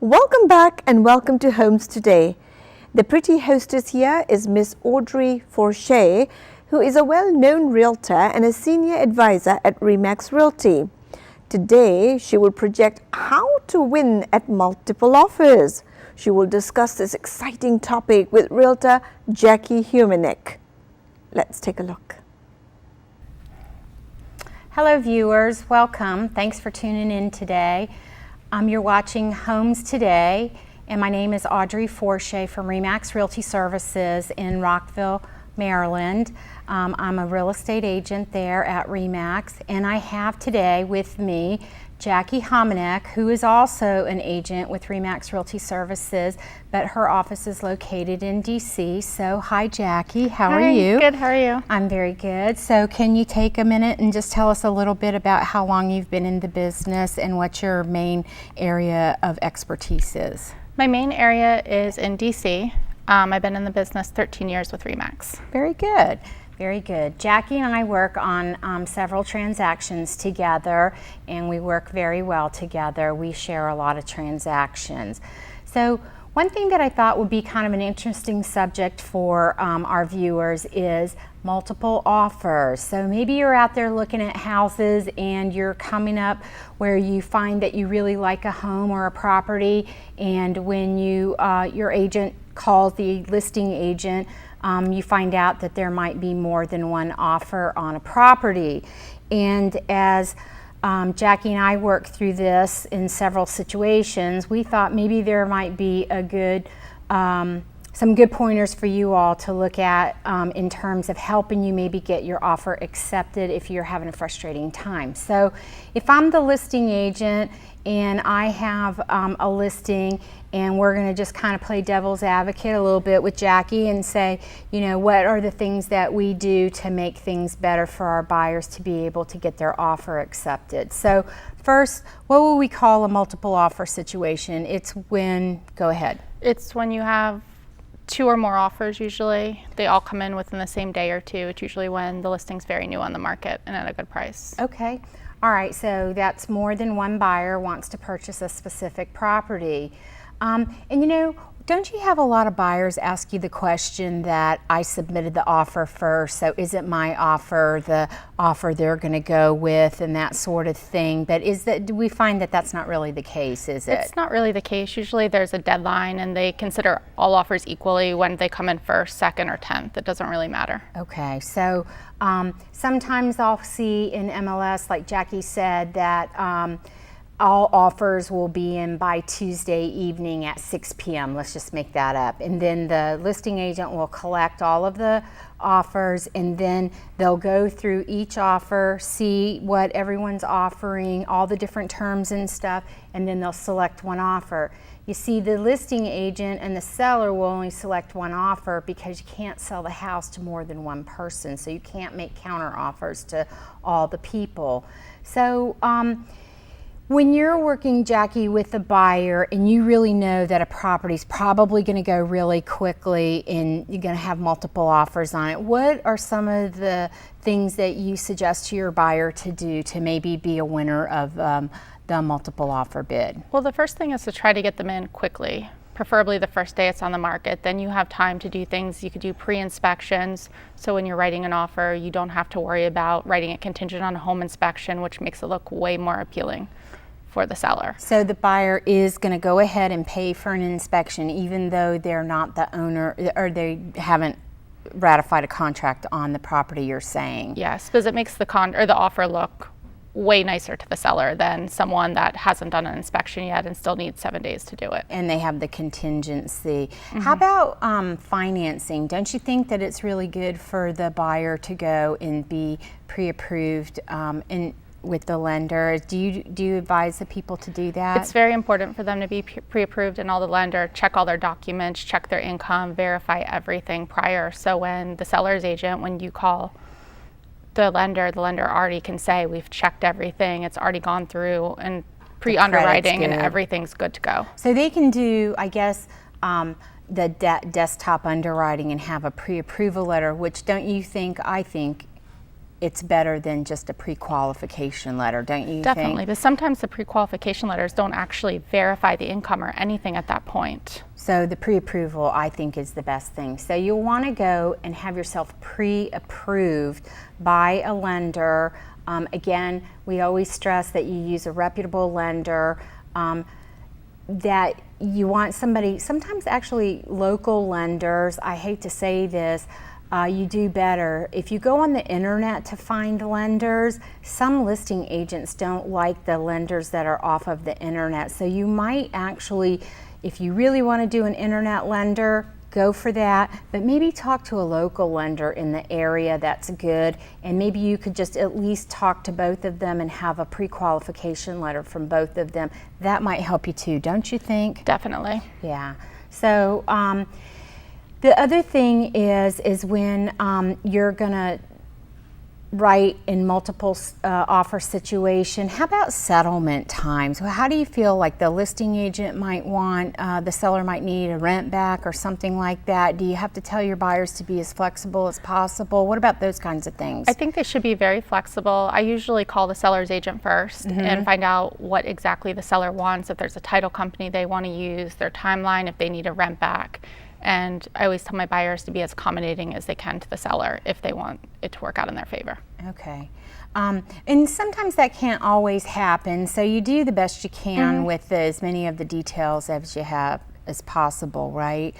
Welcome back and welcome to Homes Today. The pretty hostess here is Miss Audrey Forshey, who is a well-known realtor and a senior advisor at Remax Realty. Today, she will project how to win at multiple offers. She will discuss this exciting topic with realtor Jackie Humanek. Let's take a look. Hello viewers, welcome. Thanks for tuning in today. You're watching Homes Today, and my name is Audrey Forshey from Remax Realty Services in Rockville, Maryland. I'm a real estate agent there at Remax, and I have today with me Jackie Humanek, who is also an agent with Remax Realty Services, but her office is located in DC. So hi Jackie, how are you? Good, how are you? I'm very good. So can you take a minute and just tell us a little bit about how long you've been in the business and what your main area of expertise is? My main area is in DC. I've been in the business 13 years with Remax. Very good. Very good. Jackie and I work on several transactions together, and we work very well together. We share a lot of transactions. So one thing that I thought would be kind of an interesting subject for our viewers is multiple offers. So maybe you're out there looking at houses and you're coming up where you find that you really like a home or a property, and when you your agent calls the listing agent, you find out that there might be more than one offer on a property. And as Jackie and I worked through this in several situations, we thought maybe there might be a good, some good pointers for you all to look at in terms of helping you maybe get your offer accepted if you're having a frustrating time. So if I'm the listing agent and I have a listing, and we're going to just kind of play devil's advocate a little bit with Jackie and say, you know, what are the things that we do to make things better for our buyers to be able to get their offer accepted. So first, what will we call a multiple offer situation? It's when, go ahead. It's when you have 2 or more offers usually. They all come in within the same day or two. It's usually when the listing's very new on the market and at a good price. Okay. All right, so that's more than one buyer wants to purchase a specific property. And you know, don't you have a lot of buyers ask you the question that I submitted the offer first, so is it my offer the offer they're going to go with, and that sort of thing? But do we find that that's not really the case, is it? It's not really the case. Usually there's a deadline and they consider all offers equally when they come in first, second, or 10th. It doesn't really matter. Okay, so sometimes I'll see in MLS, like Jackie said, that all offers will be in by Tuesday evening at 6 p.m. Let's just make that up. And then the listing agent will collect all of the offers, and then they'll go through each offer, see what everyone's offering, all the different terms and stuff, and then they'll select one offer. You see, the listing agent and the seller will only select one offer because you can't sell the house to more than one person, so you can't make counter offers to all the people. So when you're working, Jackie, with a buyer and you really know that a property's probably going to go really quickly and you're going to have multiple offers on it, what are some of the things that you suggest to your buyer to do to maybe be a winner of the multiple offer bid? Well, the first thing is to try to get them in quickly, preferably the first day it's on the market. Then you have time to do things. You could do pre-inspections, so when you're writing an offer, you don't have to worry about writing it contingent on a home inspection, which makes it look way more appealing for the seller. So the buyer is going to go ahead and pay for an inspection even though they're not the owner, or they haven't ratified a contract on the property, you're saying? Yes, because it makes the offer look way nicer to the seller than someone that hasn't done an inspection yet and still needs 7 days to do it. And they have the contingency. Mm-hmm. How about financing? Don't you think that it's really good for the buyer to go and be pre-approved with the lender? Do you advise the people to do that? It's very important for them to be pre-approved, and all the lender check all their documents, check their income, verify everything prior. So when the seller's agent, when you call the lender already can say, we've checked everything, it's already gone through and pre-underwriting and everything's good to go. So they can do, I guess, the desktop underwriting and have a pre-approval letter, which don't you think, I think, it's better than just a pre-qualification letter, don't you Definitely, think? but sometimes the pre-qualification letters don't actually verify the income or anything at that point. So the pre-approval, I think, is the best thing. So you'll want to go and have yourself pre-approved by a lender. Again, we always stress that you use a reputable lender, that you want somebody, sometimes actually local lenders, I hate to say this, you do better. If you go on the internet to find lenders, some listing agents don't like the lenders that are off of the internet. So you might actually, if you really want to do an internet lender, go for that, but maybe talk to a local lender in the area that's good, and maybe you could just at least talk to both of them and have a pre-qualification letter from both of them. That might help you too, don't you think? Definitely. Yeah. So the other thing is when you're gonna write in multiple offer situation, how about settlement times? How do you feel like the listing agent might want, the seller might need a rent back or something like that? Do you have to tell your buyers to be as flexible as possible? What about those kinds of things? I think they should be very flexible. I usually call the seller's agent first and find out what exactly the seller wants, if there's a title company they want to use, their timeline, if they need a rent back. And I always tell my buyers to be as accommodating as they can to the seller if they want it to work out in their favor. Okay. And sometimes that can't always happen, so you do the best you can with as many of the details as you have as possible, right?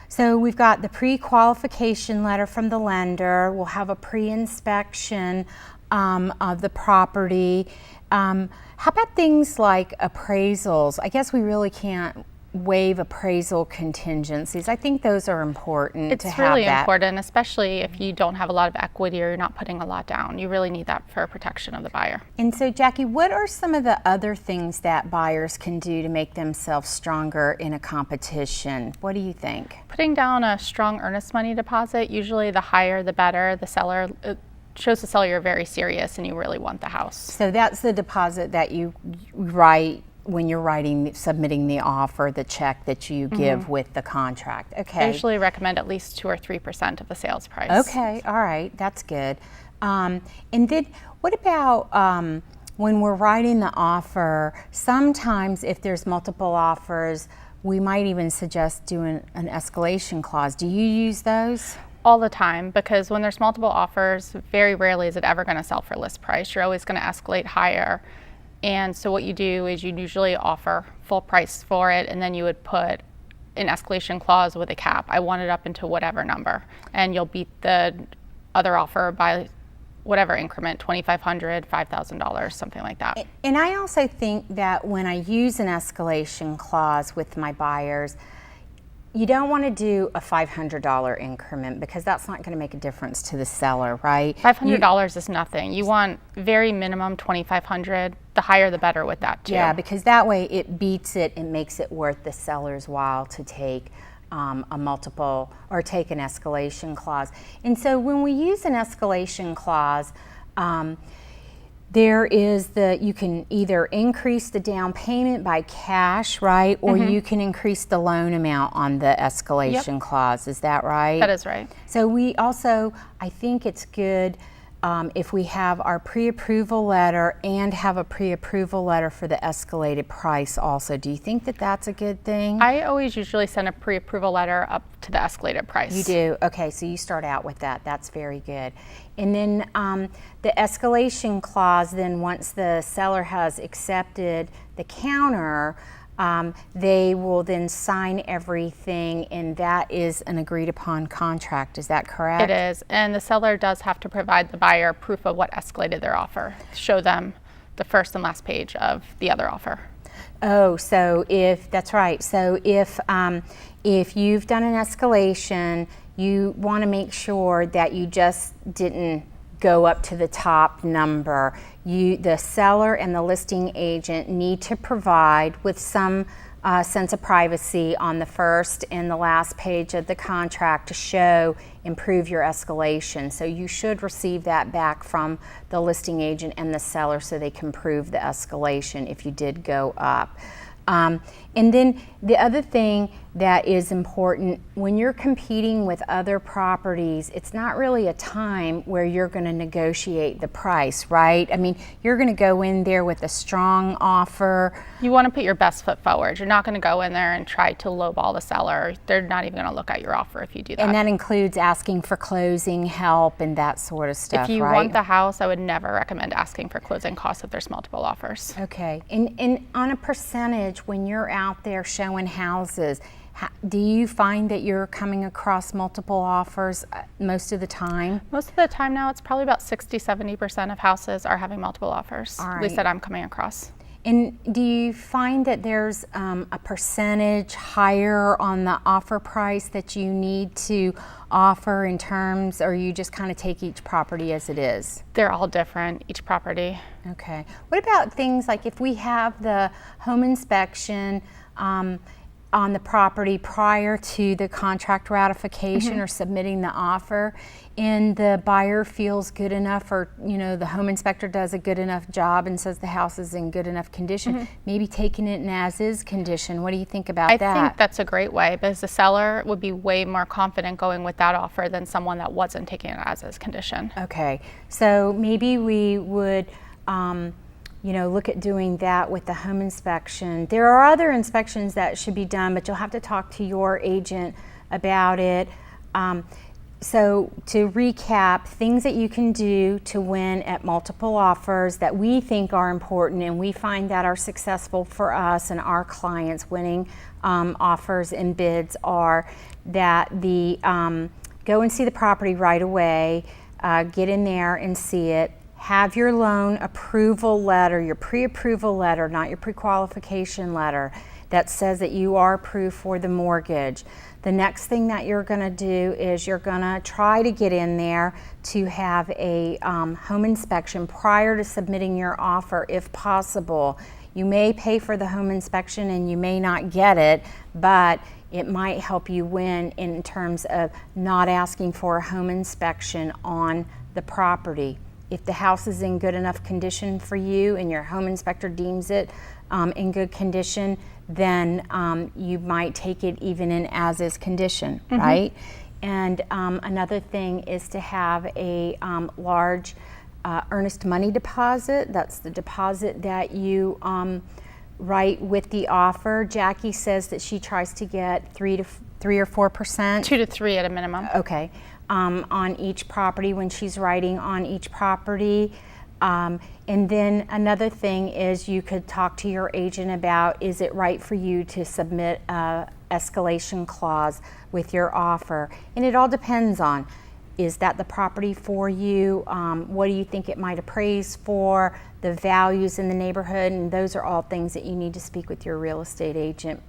So we've got the pre-qualification letter from the lender. We'll have a pre-inspection of the property. How about things like appraisals? I guess we really can't waive appraisal contingencies. I think those are important to have that. It's really important, especially if you don't have a lot of equity or you're not putting a lot down. You really need that for protection of the buyer. And so, Jackie, what are some of the other things that buyers can do to make themselves stronger in a competition? What do you think? Putting down a strong earnest money deposit, usually the higher the better. The seller, it shows the seller you're very serious and you really want the house. So that's the deposit that you write when you're submitting the offer, the check that you give with the contract. Okay. I usually recommend at least 2 or 3% of the sales price. Okay, all right, that's good. And then what about when we're writing the offer, sometimes if there's multiple offers, we might even suggest doing an escalation clause. Do you use those? All the time, because when there's multiple offers, very rarely is it ever going to sell for list price. You're always going to escalate higher. And so what you do is you usually offer full price for it, and then you would put an escalation clause with a cap. I want it up into whatever number, and you'll beat the other offer by whatever increment, $2,500, $5,000, something like that. And I also think that when I use an escalation clause with my buyers, you don't want to do a $500 increment because that's not going to make a difference to the seller, right? $500 is nothing. You want very minimum $2,500. The higher the better with that too. Yeah, because that way it beats it and makes it worth the seller's while to take a multiple or take an escalation clause. And so when we use an escalation clause, there is you can either increase the down payment by cash, right? Or you can increase the loan amount on the escalation clause. Is that right? That is right. So we also, I think it's good if we have our pre-approval letter and have a pre-approval letter for the escalated price also. Do you think that that's a good thing? I always usually send a pre-approval letter up to the escalated price. You do? Okay, so you start out with that. That's very good. And then the escalation clause, then once the seller has accepted the counter, they will then sign everything, and that is an agreed upon contract. Is that correct? It is, and the seller does have to provide the buyer proof of what escalated their offer. Show them the first and last page of the other offer. Oh, so that's right. So if you've done an escalation, you want to make sure that you just didn't go up to the top number. The seller and the listing agent need to provide with some sense of privacy on the first and the last page of the contract to show improve your escalation. So you should receive that back from the listing agent and the seller so they can prove the escalation if you did go up. And then the other thing that is important. When you're competing with other properties, it's not really a time where you're going to negotiate the price, right? I mean, you're going to go in there with a strong offer. You want to put your best foot forward. You're not going to go in there and try to lowball the seller. They're not even going to look at your offer if you do that. And that includes asking for closing help and that sort of stuff, if you right? want the house, I would never recommend asking for closing costs if there's multiple offers. Okay. And on a percentage, when you're out there showing houses, do you find that you're coming across multiple offers most of the time? Most of the time now, it's probably about 60-70% of houses are having multiple offers, All at least right. that I'm coming across. And do you find that there's a percentage higher on the offer price that you need to offer in terms, or you just kind of take each property as it is? They're all different, each property. Okay. What about things like if we have the home inspection on the property prior to the contract ratification or submitting the offer, and the buyer feels good enough, or the home inspector does a good enough job and says the house is in good enough condition, maybe taking it in as-is condition. What do you think about that? I think that's a great way, because the seller would be way more confident going with that offer than someone that wasn't taking it as-is condition. Okay, so maybe we would look at doing that with the home inspection. There are other inspections that should be done, but you'll have to talk to your agent about it. So to recap, things that you can do to win at multiple offers that we think are important and we find that are successful for us and our clients winning offers and bids are that go and see the property right away, get in there and see it. Have your loan approval letter, your pre-approval letter, not your pre-qualification letter, that says that you are approved for the mortgage. The next thing that you're going to do is you're going to try to get in there to have a home inspection prior to submitting your offer if possible. You may pay for the home inspection and you may not get it, but it might help you win in terms of not asking for a home inspection on the property. If the house is in good enough condition for you and your home inspector deems it in good condition, then you might take it even in as-is condition, right? And another thing is to have a large earnest money deposit. That's the deposit that you write with the offer. Jackie says that she tries to get 3 or 4%. 2 to 3 at a minimum. Okay. On each property when she's writing on each property. And then another thing is you could talk to your agent about, is it right for you to submit a escalation clause with your offer? And it all depends on, is that the property for you? What do you think it might appraise for? The values in the neighborhood, and those are all things that you need to speak with your real estate agent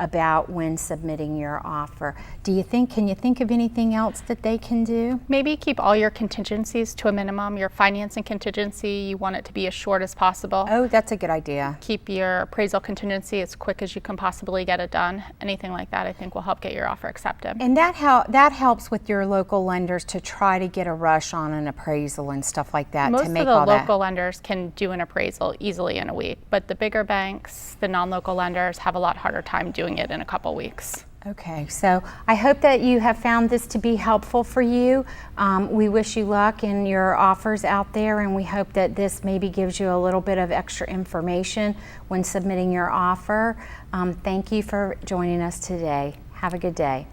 about when submitting your offer. Can you think of anything else that they can do? Maybe keep all your contingencies to a minimum. Your financing contingency, you want it to be as short as possible. Oh, that's a good idea. Keep your appraisal contingency as quick as you can possibly get it done. Anything like that I think will help get your offer accepted. And that helps with your local lenders to try to get a rush on an appraisal and stuff like that. Most to make of the all local lenders can do an appraisal easily in a week, but the bigger banks, the non-local lenders, have a lot harder time doing it in a couple weeks. Okay, so I hope that you have found this to be helpful for you. We wish you luck in your offers out there, and we hope that this maybe gives you a little bit of extra information when submitting your offer. Thank you for joining us today. Have a good day.